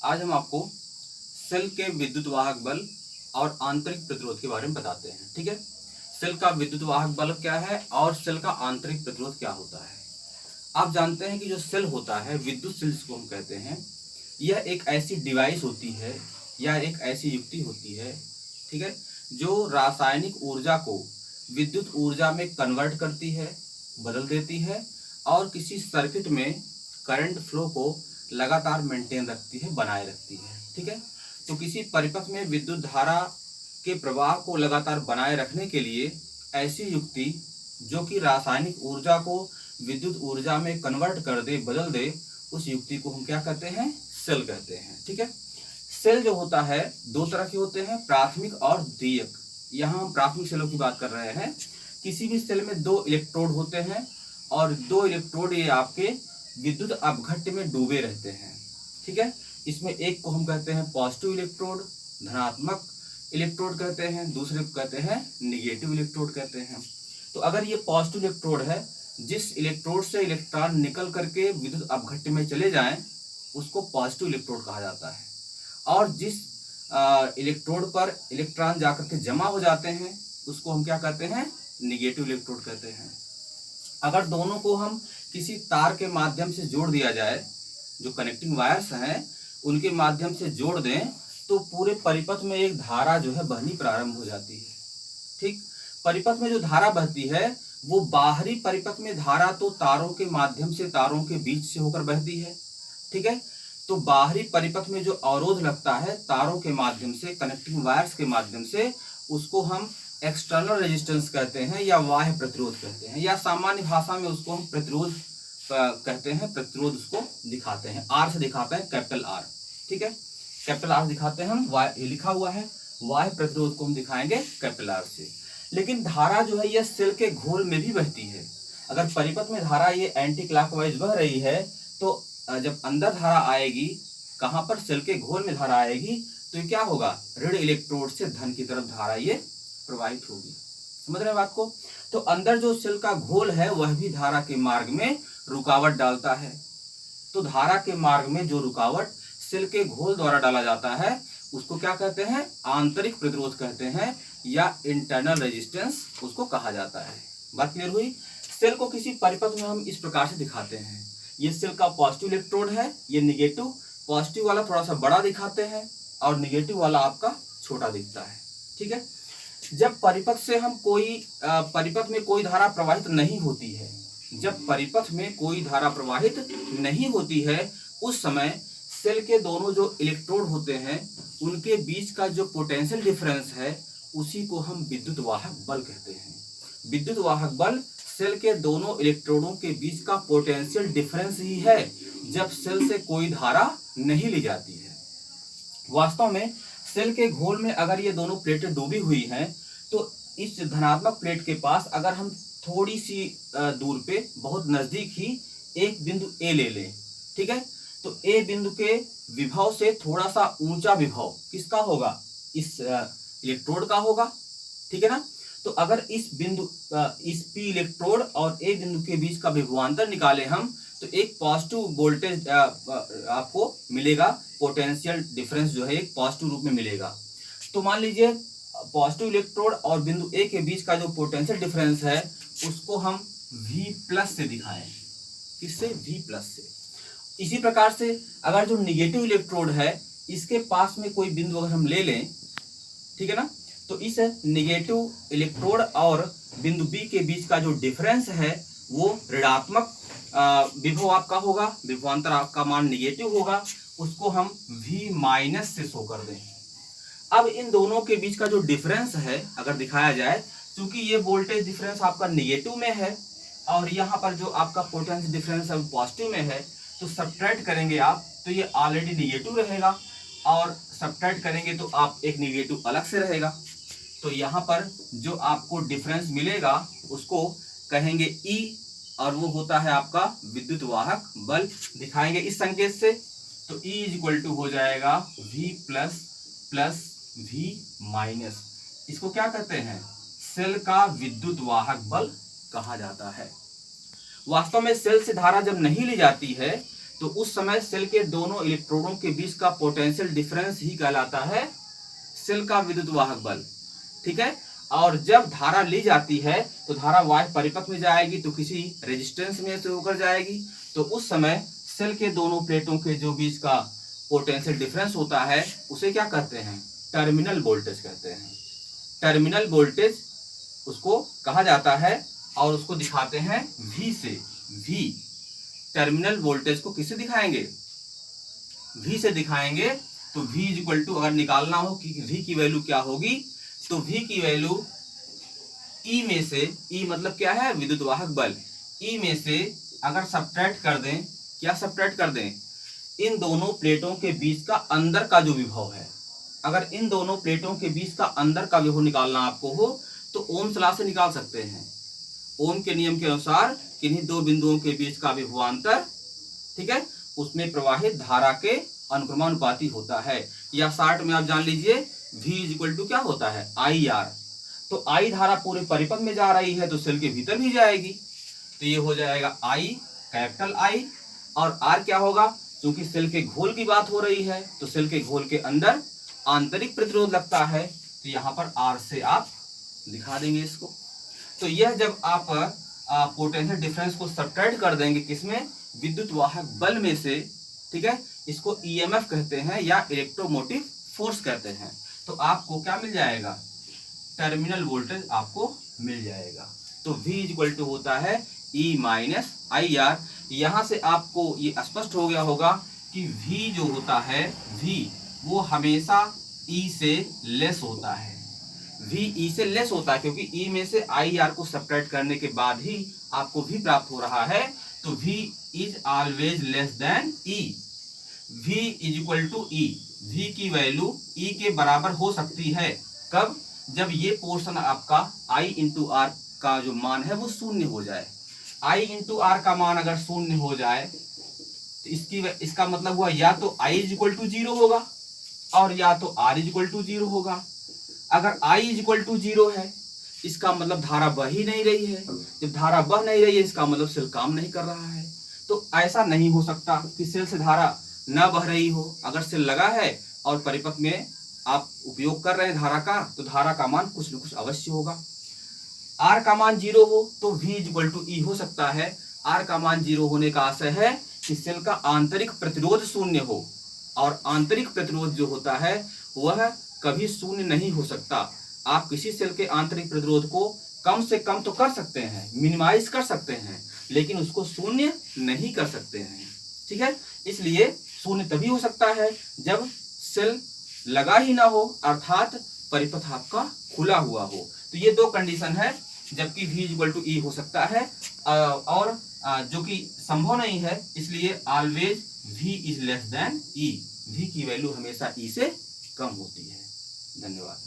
आज हम आपको सेल के विद्युत वाहक बल और आंतरिक प्रतिरोध के बारे में बताते हैं। ठीक है, सेल का विद्युत वाहक बल क्या है और सेल का आंतरिक प्रतिरोध क्या होता है। आप जानते हैं कि जो सेल होता है, विद्युत सेल जिसको हम कहते हैं, यह एक ऐसी डिवाइस होती है या एक ऐसी युक्ति होती है, ठीक है, जो रासायनिक ऊर्जा को विद्युत ऊर्जा में कन्वर्ट करती है, बदल देती है और किसी सर्किट में करंट फ्लो को लगातार मेंटेन रखती है, बनाए रखती है। ठीक है, तो किसी परिपथ में विद्युत धारा के प्रवाह को लगातार बनाए रखने के लिए ऐसी युक्ति जो कि रासायनिक ऊर्जा को विद्युत ऊर्जा में कन्वर्ट कर दे, बदल दे, उस युक्ति को हम क्या कहते हैं? सेल कहते हैं। ठीक है, सेल जो होता है दो तरह के होते हैं, प्राथमिक और द्वितीयक। यहाँ हम प्राथमिक सेलों की बात कर रहे हैं। किसी भी सेल में दो इलेक्ट्रोड होते हैं और दो इलेक्ट्रोड ये आपके विद्युत अपघट्य में डूबे रहते हैं। ठीक है, इसमें एक को हम कहते हैं पॉजिटिव इलेक्ट्रोड, धनात्मक इलेक्ट्रोड कहते हैं, दूसरे को कहते हैं निगेटिव इलेक्ट्रोड कहते हैं। तो अगर ये पॉजिटिव इलेक्ट्रोड है, जिस इलेक्ट्रोड से इलेक्ट्रॉन निकल करके विद्युत अपघट्य में चले जाएं, उसको पॉजिटिव इलेक्ट्रोड कहा जाता है। और जिस इलेक्ट्रोड पर इलेक्ट्रॉन जाकर के जमा हो जाते हैं, उसको हम क्या कहते हैं? निगेटिव इलेक्ट्रोड कहते हैं। अगर दोनों को हम किसी तार के माध्यम से जोड़ दिया जाए, जो कनेक्टिंग वायर्स हैं उनके माध्यम से जोड़ दें, तो पूरे परिपथ में एक धारा जो है बहनी प्रारंभ हो जाती है। ठीक, परिपथ में जो धारा बहती है वो बाहरी परिपथ में धारा तो तारों के माध्यम से, तारों के बीच से होकर बहती है। ठीक है, तो बाहरी परिपथ में जो अवरोध लगता है तारों के माध्यम से, कनेक्टिंग वायर्स के माध्यम से, उसको हम एक्सटर्नल रेजिस्टेंस कहते हैं या बाह्य प्रतिरोध कहते हैं, या सामान्य भाषा में उसको हम प्रतिरोध कहते हैं। प्रतिरोध उसको दिखाते हैं, आर से दिखाते हैं, कैपिटल आर। ठीक है, कैपिटल आर दिखाते हैं हम, लिखा हुआ है। बाह्य प्रतिरोध को हम दिखाएंगे कैपिटल आर से। लेकिन धारा जो है यह सेल के घोल में भी बहती है। अगर परिपथ में धारा ये एंटी क्लॉकवाइज बह रही है, तो जब अंदर धारा आएगी, कहां पर? सेल के घोल में धारा आएगी, तो ये क्या होगा? ऋण इलेक्ट्रोड से धन की तरफ धारा ये प्रवाहित होगी। समझ रहे हैं बात को? तो अंदर जो सेल का घोल है वह भी धारा के मार्ग में रुकावट डालता है। तो धारा के मार्ग में जो रुकावट सेल के घोल द्वारा डाला जाता है उसको क्या कहते हैं? आंतरिक प्रतिरोध कहते हैं, या इंटरनल रेजिस्टेंस उसको कहा जाता है। बात क्लियर हुई? सेल को किसी परिपथ में हम इस प्रकार से दिखाते हैं। ये सेल का पॉजिटिव इलेक्ट्रोड है, ये निगेटिव। पॉजिटिव वाला थोड़ा सा बड़ा दिखाते हैं और निगेटिव वाला आपका छोटा दिखता है। ठीक है, जब परिपथ से हम परिपथ में कोई धारा प्रवाहित नहीं होती है, जब परिपथ में कोई धारा प्रवाहित नहीं होती है, उस समय सेल के दोनों जो इलेक्ट्रोड होते हैं उनके बीच का जो पोटेंशियल डिफरेंस है उसी को हम विद्युत वाहक बल कहते हैं। विद्युत वाहक बल सेल के दोनों इलेक्ट्रोडों के बीच का पोटेंशियल डिफरेंस ही है जब सेल से कोई धारा नहीं ली जाती है। वास्तव में सेल के घोल में अगर ये दोनों प्लेटें डूबी हुई हैं, तो इस धनात्मक प्लेट के पास अगर हम थोड़ी सी दूर पे, बहुत नजदीक ही एक बिंदु ए ले लें, ठीक है, तो ए बिंदु के विभव से थोड़ा सा ऊंचा विभव किसका होगा? इस इलेक्ट्रोड का होगा। ठीक है ना? तो अगर इस पी इलेक्ट्रोड और ए बिंदु के बीच का विभवांतर निकाले हम, तो एक पॉजिटिव वोल्टेज आपको मिलेगा। पोटेंशियल डिफरेंस जो है एक पॉजिटिव रूप में मिलेगा। तो मान लीजिए पॉजिटिव इलेक्ट्रोड और बिंदु ए के बीच का जो पोटेंशियल डिफरेंस है उसको हम V+ से दिखाएं। किससे? V+ से। इसी प्रकार से अगर जो निगेटिव इलेक्ट्रोड है इसके पास में कोई बिंदु अगर हम ले लें, ठीक है ना, तो इस निगेटिव इलेक्ट्रोड और बिंदु बी के बीच का जो डिफरेंस है वो ऋणात्मक विभव आपका होगा, विभवांतर आपका मान निगेटिव होगा, उसको हम V- से शो कर दें। अब इन दोनों के बीच का जो डिफरेंस है अगर दिखाया जाए, क्योंकि ये वोल्टेज डिफरेंस आपका निगेटिव में है और यहाँ पर जो आपका पोटेंशियल डिफरेंस है वो पॉजिटिव में है, तो सब्ट्रैक्ट करेंगे आप तो ये ऑलरेडी निगेटिव रहेगा, और सब्ट्रैक्ट करेंगे तो आप एक निगेटिव अलग से रहेगा। तो यहाँ पर जो आपको डिफरेंस मिलेगा उसको कहेंगे E, और वो होता है आपका विद्युत वाहक बल। दिखाएंगे इस संकेत से, तो E = हो जाएगा V+ V-। इसको क्या कहते हैं? सेल का विद्युत वाहक बल कहा जाता है। वास्तव में सेल से धारा जब नहीं ली जाती है तो उस समय सेल के दोनों इलेक्ट्रोडों के बीच का पोटेंशियल डिफरेंस ही कहलाता है सेल का विद्युत वाहक बल। ठीक है, और जब धारा ली जाती है तो धारा बाह्य परिपथ में जाएगी तो किसी रेजिस्टेंस में से होकर जाएगी, तो उस समय सेल के दोनों प्लेटों के जो बीच का पोटेंशियल डिफरेंस होता है उसे क्या कहते हैं, टर्मिनल वोल्टेज कहते हैं। टर्मिनल वोल्टेज उसको कहा जाता है और उसको दिखाते हैं V से। V टर्मिनल वोल्टेज को किससे दिखाएंगे, V से दिखाएंगे। तो V इज इक्वल टू, अगर निकालना हो कि V की वैल्यू क्या होगी, तो V की वैल्यू E में से, E मतलब क्या है, विद्युत वाहक बल, E में से अगर सब्ट्रैक्ट कर दें, क्या सब्ट्रैक्ट कर दें, इन दोनों प्लेटों के बीच का अंदर का जो विभव है, अगर इन दोनों प्लेटों के बीच का अंदर का विभव निकालना आपको हो तो ओम्स लॉ से निकाल सकते हैं। ओम के नियम के अनुसार किन्हीं दो बिंदुओं के बीच का विभवांतर, ठीक है, उसमें प्रवाहित धारा के अनुक्रमानुपाती होता है, या शॉर्ट में आप जान लीजिए V इज इक्वल टू क्या होता है, IR। तो I धारा पूरे परिपथ में जा रही है तो सेल के भीतर भी जाएगी, तो ये हो जाएगा I, कैपिटल I, और R क्या होगा, क्योंकि सेल के घोल की बात हो रही है तो सेल के घोल के अंदर आंतरिक प्रतिरोध लगता है, तो यहाँ पर R से आप दिखा देंगे इसको। तो यह जब आप पोटेंशियल डिफरेंस को सब्ट्रैक्ट कर देंगे किसमें, विद्युत वाहक बल में से, ठीक है, इसको EMF कहते हैं या इलेक्ट्रोमोटिव फोर्स कहते हैं, तो आपको क्या मिल जाएगा, टर्मिनल वोल्टेज आपको मिल जाएगा। तो V इज इक्वल टू होता है E माइनस IR। यहाँ से आपको ये स्पष्ट हो गया होगा कि V जो होता है, V वो हमेशा E से लेस होता है। V E से लेस होता है क्योंकि E में से IR को सब्ट्रैक्ट करने के बाद ही आपको V प्राप्त हो रहा है, तो V is always less than E। V is equal to E, V की वैल्यू E के बराबर हो सकती है, कब, जब ये पोर्शन आपका I इंटू R का जो मान है वो शून्य हो जाए। I इंटू R का मान अगर शून्य हो जाए तो इसका मतलब हुआ या तो I इज इक्वल टू 0 होगा और या तो R इज इक्वल टू 0 होगा। अगर I इज इक्वल टू 0 है इसका मतलब धारा बह ही नहीं रही है, जब धारा बह नहीं रही है इसका मतलब सेल काम नहीं कर रहा है। तो ऐसा नहीं हो सकता कि सेल से धारा न बह रही हो। अगर सेल लगा है और परिपथ में आप उपयोग कर रहे हैं धारा का, तो धारा का मान कुछ न कुछ अवश्य होगा। R का मान 0 हो तो V is equal to E हो सकता है। R का मान 0 होने का आशय है कि सेल का आंतरिक प्रतिरोध शून्य हो, और आंतरिक प्रतिरोध जो होता है वह कभी शून्य नहीं हो सकता। आप किसी सेल के आंतरिक प्रतिरोध को कम से कम तो कर सकते हैं, मिनिमाइज कर सकते हैं, लेकिन उसको शून्य नहीं कर सकते हैं। ठीक है, इसलिए शून्य तभी हो सकता है जब सेल लगा ही ना हो, अर्थात परिपथ आपका खुला हुआ हो। तो ये दो कंडीशन है जबकि V इक्वल टू E हो सकता है, और जो कि संभव नहीं है, इसलिए always V is less than E। V की वैल्यू हमेशा E से कम होती है। धन्यवाद।